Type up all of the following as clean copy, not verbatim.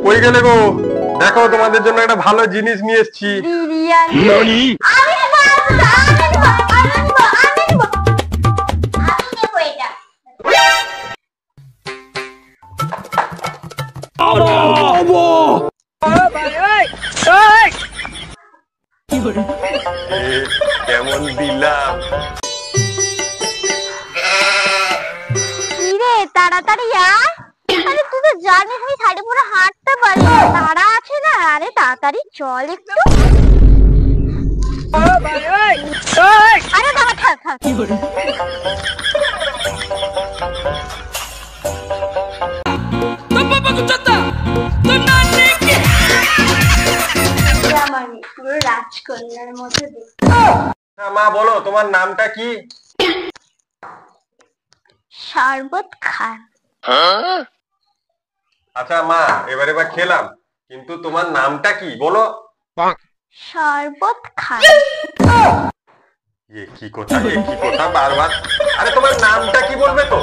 কই গেলে গো? দেখো তোমাদের জন্য একটা ভালো জিনিস নিয়ে এসেছি। কেমন দিলাম? তাড়াতাড়ি আয়। আরে তুই তো জানিস আমি শাড়ি পরে হাঁটতে পারি না, তাড়া আছে না। আরে তাড়াতাড়ি চল একটু। আরে দাঁড়া, থাক থাক। পুরো রাজকন্যার মতো দেখতে। মা বলো তোমার নামটা কি? শরবত খান। আচ্ছা মা, এবার খেলাম, কিন্তু তোমার নামটা কি বলো? শরবত খান। এ কি কথা বারবার? আরে তোমার নামটা কি বলবে তো?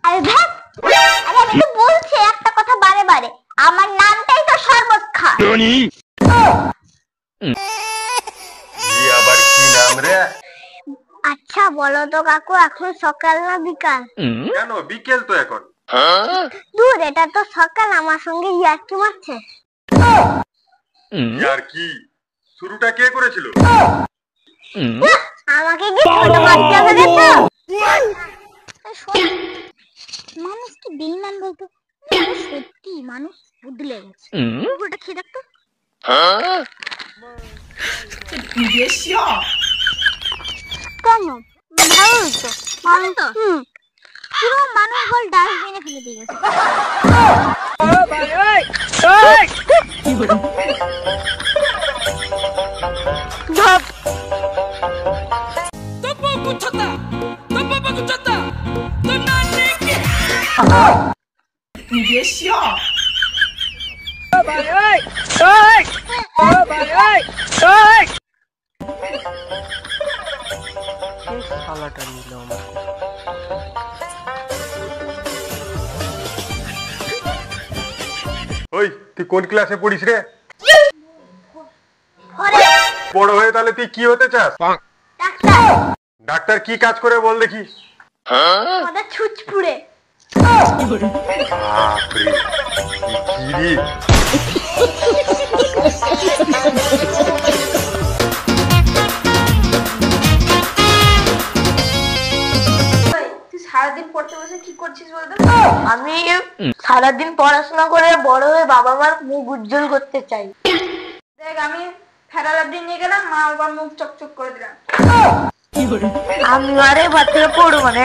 আরে ধ্যাৎ, আরে আমি তো বলছি একটা কথা বারে বারে, আমার নামটাই তো শরবত খান। আবার কি নাম রে? আচ্ছা বলো তো কাকু, এখন সকাল না বিকাল? কেন বিকেল তো এখন। দূর, এটা তো সকাল। আমার সঙ্গে ইয়ার্কি মারছে। ইয়ার্কি শুরুটা কে করেছিল? আমাকে কি ছোট বাচ্চা ভেবেছো? মানুষ কি বেঈমান বলতো? সত্যি মানুষ বদলে গেছে। ওটা খেয়ে দেখতো। কেন ভালো তো মানুষ তো পুরো মানুষ বল ডাস্টবিনে ফেলে দিয়ে গেছে। ওই তুই কোন ক্লাসে পড়িস রে? বড় হয়ে তাহলে তুই কি হতে চাস? ডাক্তার কি কাজ করে বল দেখি? ছুঁচ পুড়ে। সারাদিন পড়তে বসে কি করছিস বলতো? আমি সারাদিন পড়াশোনা করে বড় হয়ে বাবা মার মুখ উজ্জ্বল করতে চাই। দেখ, আমি ফেরালাবডি নিয়ে গেলাম, মা আবার মুখ চকচক করে দিলাম। আমি আরে বাচ্চারা পড়বো মানে